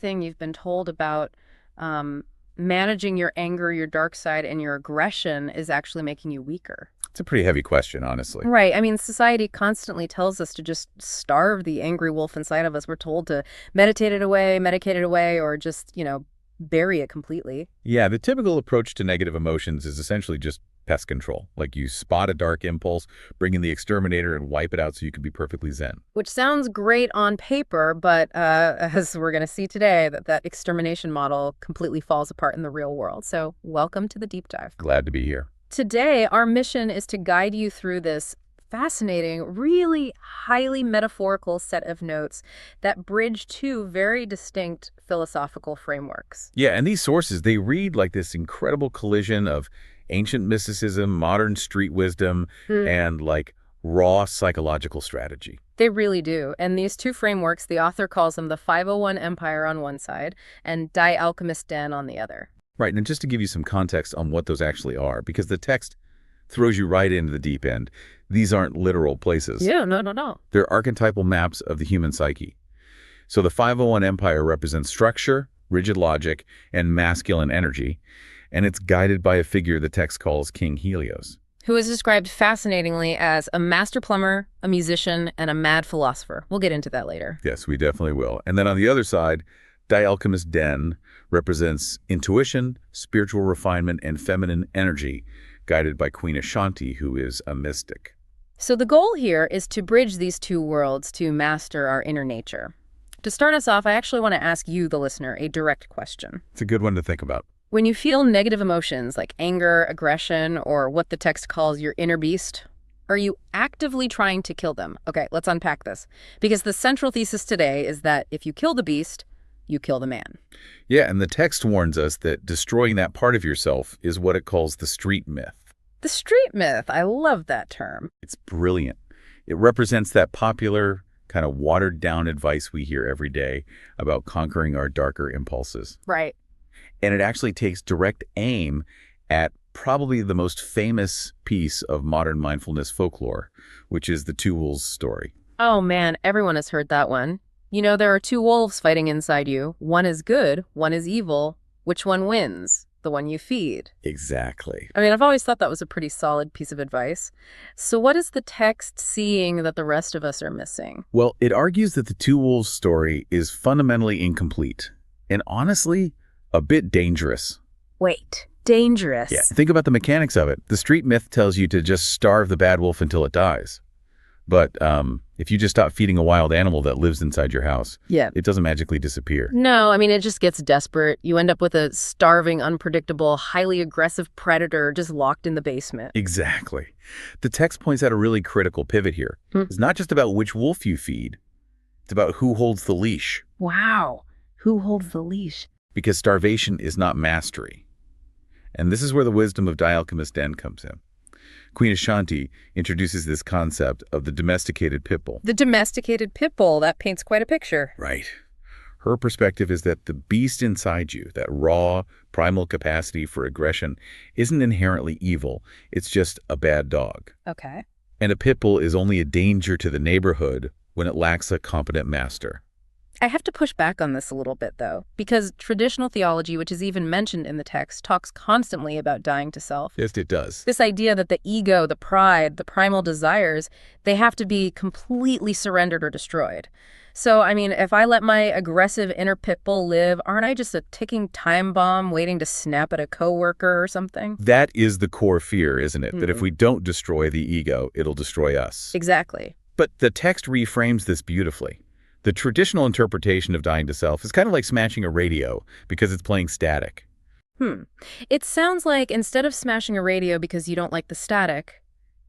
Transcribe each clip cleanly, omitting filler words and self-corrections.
everything you've been told about managing your anger, your dark side, and your aggression is actually making you weaker? It's a pretty heavy question, honestly. Right. I mean, society constantly tells us to just starve the angry wolf inside of us. We're told to meditate it away, medicate it away, or just, bury it completely. Yeah, the typical approach to negative emotions is essentially just pest control. Like you spot a dark impulse, bring in the exterminator and wipe it out so you can be perfectly zen. Which sounds great on paper, but as we're going to see today, that extermination model completely falls apart in the real world. So welcome to the deep dive. Glad to be here. Today, our mission is to guide you through this fascinating, really highly metaphorical set of notes that bridge two very distinct philosophical frameworks. Yeah, and these sources, they read like this incredible collision of ancient mysticism, modern street wisdom, and like raw psychological strategy. They really do. And these two frameworks, the author calls them the 501 Empire on one side and Die Alchemist Den on the other. Right, and just to give you some context on what those actually are, because the text throws you right into the deep end. These aren't literal places. Yeah, no. They're archetypal maps of the human psyche. So the 501 Empire represents structure, rigid logic, and masculine energy, and it's guided by a figure the text calls King Helios, who is described fascinatingly as a master plumber, a musician, and a mad philosopher. We'll get into that later. Yes, we definitely will. And then on the other side, Die Alchemist Den represents intuition, spiritual refinement, and feminine energy, guided by Queen Ashanti, who is a mystic. So the goal here is to bridge these two worlds to master our inner nature. To start us off, I actually want to ask you, the listener, a direct question. It's a good one to think about. When you feel negative emotions like anger, aggression, or what the text calls your inner beast, are you actively trying to kill them? Okay, let's unpack this. Because the central thesis today is that if you kill the beast, you kill the man. Yeah, and the text warns us that destroying that part of yourself is what it calls the street myth. The street myth. I love that term. It's brilliant. It represents that popular, kind of watered-down advice we hear every day about conquering our darker impulses. Right. And it actually takes direct aim at probably the most famous piece of modern mindfulness folklore, which is the two wolves story. Oh man, everyone has heard that one. There are two wolves fighting inside you. One is good, one is evil. Which one wins? The one you feed. Exactly. I mean, I've always thought that was a pretty solid piece of advice. So what is the text seeing that the rest of us are missing? Well, it argues that the two wolves story is fundamentally incomplete and honestly, a bit dangerous. Wait, dangerous? Yeah, think about the mechanics of it. The street myth tells you to just starve the bad wolf until it dies. But if you just stop feeding a wild animal that lives inside your house, it doesn't magically disappear. No, I mean, it just gets desperate. You end up with a starving, unpredictable, highly aggressive predator just locked in the basement. Exactly. The text points out a really critical pivot here. It's not just about which wolf you feed. It's about who holds the leash. Wow. Who holds the leash? Because starvation is not mastery. And this is where the wisdom of Die Alchemist Den comes in. Queen Ashanti introduces this concept of the domesticated pitbull. The domesticated pitbull, that paints quite a picture. Right. Her perspective is that the beast inside you, that raw, primal capacity for aggression, isn't inherently evil. It's just a bad dog. Okay. And a pitbull is only a danger to the neighborhood when it lacks a competent master. I have to push back on this a little bit, though, because traditional theology, which is even mentioned in the text, talks constantly about dying to self. Yes, it does. This idea that the ego, the pride, the primal desires, they have to be completely surrendered or destroyed. So, I mean, if I let my aggressive inner pit bull live, aren't I just a ticking time bomb waiting to snap at a coworker or something? That is the core fear, isn't it? That if we don't destroy the ego, it'll destroy us. Exactly. But the text reframes this beautifully. The traditional interpretation of dying to self is kind of like smashing a radio because it's playing static. It sounds like instead of smashing a radio because you don't like the static,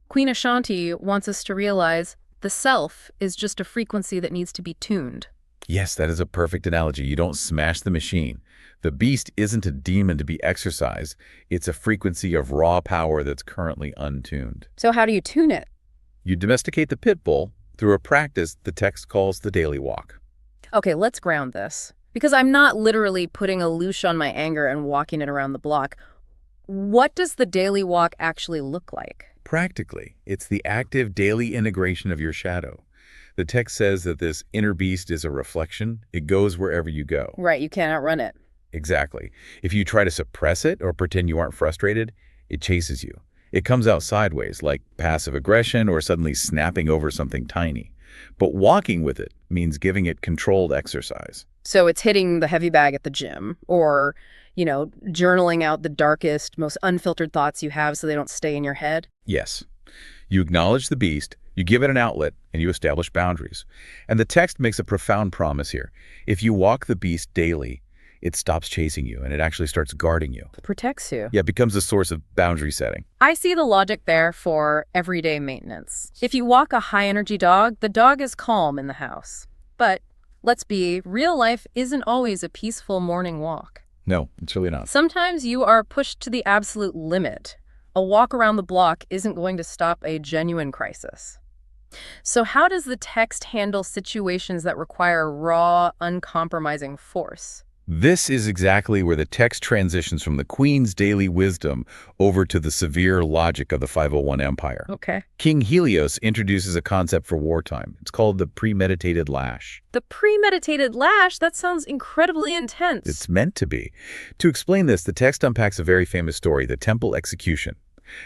Queen Ashanti wants us to realize the self is just a frequency that needs to be tuned. Yes, that is a perfect analogy. You don't smash the machine. The beast isn't a demon to be exorcised. It's a frequency of raw power that's currently untuned. So how do you tune it? You domesticate the pit bull through a practice the text calls the daily walk. Okay, let's ground this. Because I'm not literally putting a leash on my anger and walking it around the block. What does the daily walk actually look like? Practically, it's the active daily integration of your shadow. The text says that this inner beast is a reflection. It goes wherever you go. Right, you can't outrun it. Exactly. If you try to suppress it or pretend you aren't frustrated, it chases you. It comes out sideways, like passive aggression or suddenly snapping over something tiny. But walking with it means giving it controlled exercise. So it's hitting the heavy bag at the gym or, journaling out the darkest, most unfiltered thoughts you have so they don't stay in your head. Yes. You acknowledge the beast, you give it an outlet, and you establish boundaries. And the text makes a profound promise here. If you walk the beast daily, it stops chasing you and it actually starts guarding you. Protects you. Yeah, it becomes a source of boundary setting. I see the logic there for everyday maintenance. If you walk a high-energy dog, the dog is calm in the house. But let's be, real life isn't always a peaceful morning walk. No, it's really not. Sometimes you are pushed to the absolute limit. A walk around the block isn't going to stop a genuine crisis. So how does the text handle situations that require raw, uncompromising force? This is exactly where the text transitions from the Queen's daily wisdom over to the severe logic of the 501 Empire. Okay. King Helios introduces a concept for wartime. It's called the Premeditated Lash. The Premeditated Lash? That sounds incredibly intense. It's meant to be. To explain this, the text unpacks a very famous story, the temple execution.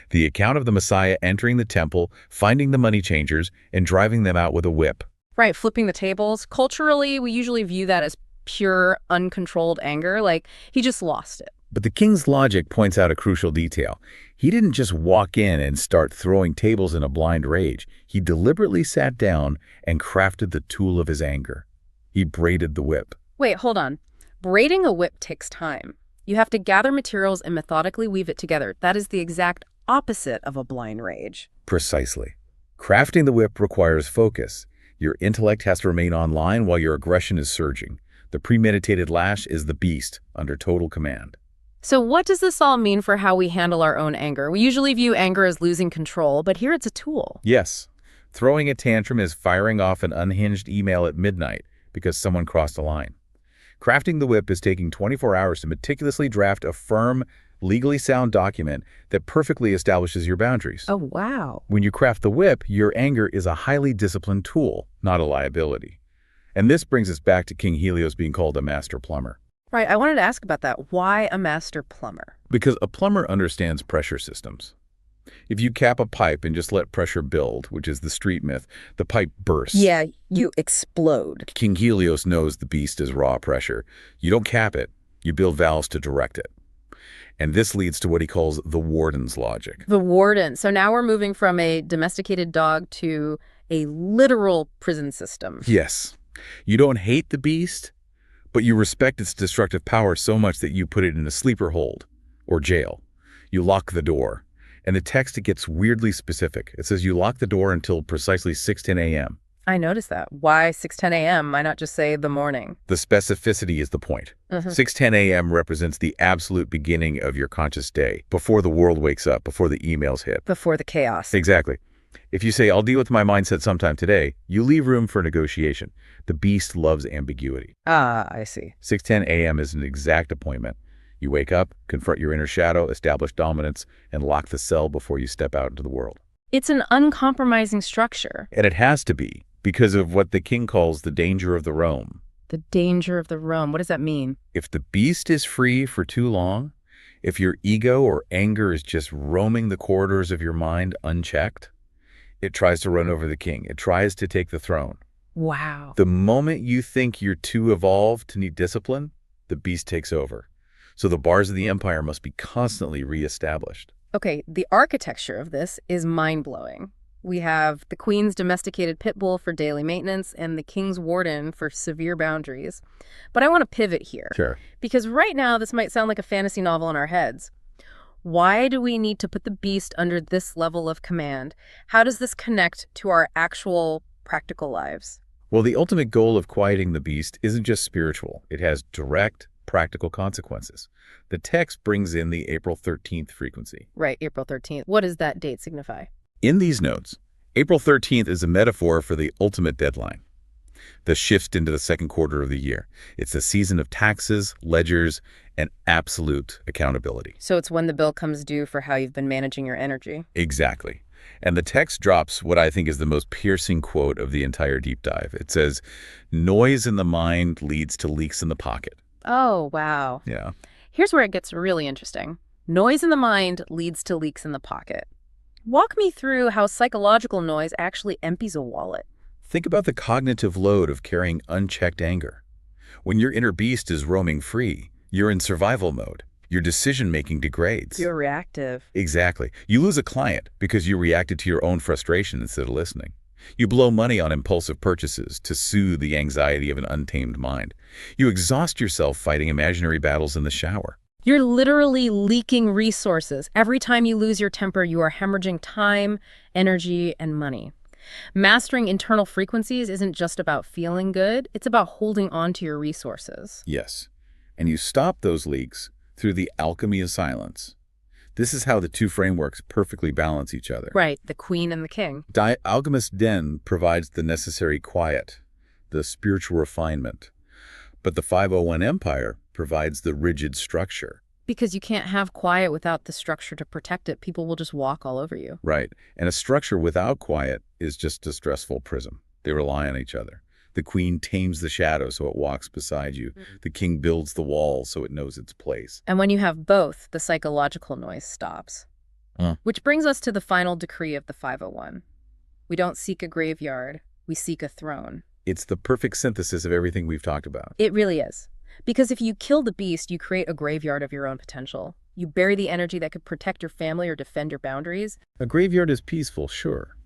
The account of the Messiah entering the temple, finding the money changers, and driving them out with a whip. Right, flipping the tables. Culturally, we usually view that as pure, uncontrolled anger, like he just lost it. But the king's logic points out a crucial detail. He didn't just walk in and start throwing tables in a blind rage. He deliberately sat down and crafted the tool of his anger. He braided the whip. Wait, hold on. Braiding a whip takes time. You have to gather materials and methodically weave it together. That is the exact opposite of a blind rage. Precisely. Crafting the whip requires focus. Your intellect has to remain online while your aggression is surging. The premeditated lash is the beast under total command. So what does this all mean for how we handle our own anger? We usually view anger as losing control, but here it's a tool. Yes. Throwing a tantrum is firing off an unhinged email at midnight because someone crossed a line. Crafting the whip is taking 24 hours to meticulously draft a firm, legally sound document that perfectly establishes your boundaries. Oh, wow. When you craft the whip, your anger is a highly disciplined tool, not a liability. And this brings us back to King Helios being called a master plumber. Right, I wanted to ask about that. Why a master plumber? Because a plumber understands pressure systems. If you cap a pipe and just let pressure build, which is the street myth, the pipe bursts. Yeah, you explode. King Helios knows the beast is raw pressure. You don't cap it, you build valves to direct it. And this leads to what he calls the warden's logic. The warden. So now we're moving from a domesticated dog to a literal prison system. Yes. You don't hate the beast, but you respect its destructive power so much that you put it in a sleeper hold or jail. You lock the door. And the text, it gets weirdly specific. It says you lock the door until precisely 6:10 a.m. I noticed that. Why 6:10 a.m.? Why not just say the morning? The specificity is the point. 6:10 a.m. represents the absolute beginning of your conscious day, before the world wakes up, before the emails hit. Before the chaos. Exactly. If you say, I'll deal with my mindset sometime today, you leave room for negotiation. The beast loves ambiguity. Ah, I see. 6:10 a.m. is an exact appointment. You wake up, confront your inner shadow, establish dominance, and lock the cell before you step out into the world. It's an uncompromising structure. And it has to be, because of what the king calls the danger of the roam. The danger of the roam. What does that mean? If the beast is free for too long, if your ego or anger is just roaming the corridors of your mind unchecked, it tries to run over the king. It tries to take the throne. Wow. The moment you think you're too evolved to need discipline, the beast takes over. So the bars of the empire must be constantly reestablished. Okay, the architecture of this is mind-blowing. We have the Queen's Domesticated Pitbull for daily maintenance and the King's Warden for severe boundaries. But I want to pivot here. Sure. Because right now, this might sound like a fantasy novel in our heads. Why do we need to put the beast under this level of command? How does this connect to our actual practical lives? Well, the ultimate goal of quieting the beast isn't just spiritual. It has direct, practical consequences. The text brings in the April 13th frequency. Right, April 13th. What does that date signify? In these notes, April 13th is a metaphor for the ultimate deadline, the shift into the second quarter of the year. It's a season of taxes, ledgers, and absolute accountability. So it's when the bill comes due for how you've been managing your energy. Exactly. And the text drops what I think is the most piercing quote of the entire deep dive. It says, "Noise in the mind leads to leaks in the pocket." Oh, wow. Yeah. Here's where it gets really interesting. Noise in the mind leads to leaks in the pocket. Walk me through how psychological noise actually empties a wallet. Think about the cognitive load of carrying unchecked anger. When your inner beast is roaming free, you're in survival mode. Your decision-making degrades. You're reactive. Exactly. You lose a client because you reacted to your own frustration instead of listening. You blow money on impulsive purchases to soothe the anxiety of an untamed mind. You exhaust yourself fighting imaginary battles in the shower. You're literally leaking resources. Every time you lose your temper, you are hemorrhaging time, energy, and money. Mastering internal frequencies isn't just about feeling good, it's about holding on to your resources. Yes. And you stop those leaks through the alchemy of silence. This is how the two frameworks perfectly balance each other. Right, the queen and the king. Alchemist Den provides the necessary quiet, the spiritual refinement. But the 501 Empire provides the rigid structure. Because you can't have quiet without the structure to protect it. People will just walk all over you. Right. And a structure without quiet is just a stressful prism. They rely on each other. The queen tames the shadow so it walks beside you. The king builds the wall so it knows its place. And when you have both, the psychological noise stops. Which brings us to the final decree of the 501. We don't seek a graveyard, we seek a throne. It's the perfect synthesis of everything we've talked about. It really is. Because if you kill the beast, you create a graveyard of your own potential. You bury the energy that could protect your family or defend your boundaries. A graveyard is peaceful, sure,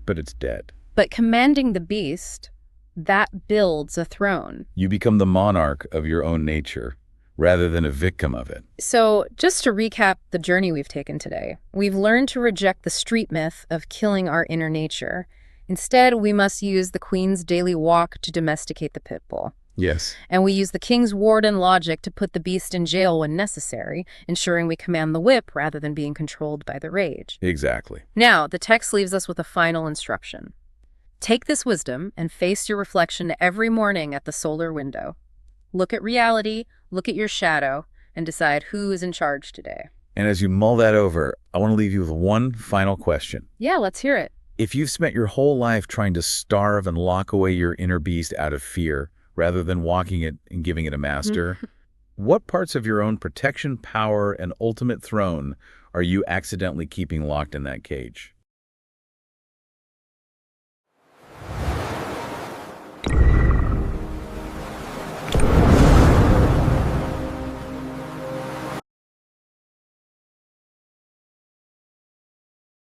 but it's dead. But commanding the beast, that builds a throne. You become the monarch of your own nature, rather than a victim of it. So, just to recap the journey we've taken today, we've learned to reject the street myth of killing our inner nature. Instead, we must use the queen's daily walk to domesticate the pit bull. Yes. And we use the king's warden logic to put the beast in jail when necessary, ensuring we command the whip rather than being controlled by the rage. Exactly. Now, the text leaves us with a final instruction. Take this wisdom and face your reflection every morning at the solar window. Look at reality, look at your shadow, and decide who is in charge today. And as you mull that over, I want to leave you with one final question. Yeah, let's hear it. If you've spent your whole life trying to starve and lock away your inner beast out of fear, rather than walking it and giving it a master, what parts of your own protection, power, and ultimate throne are you accidentally keeping locked in that cage?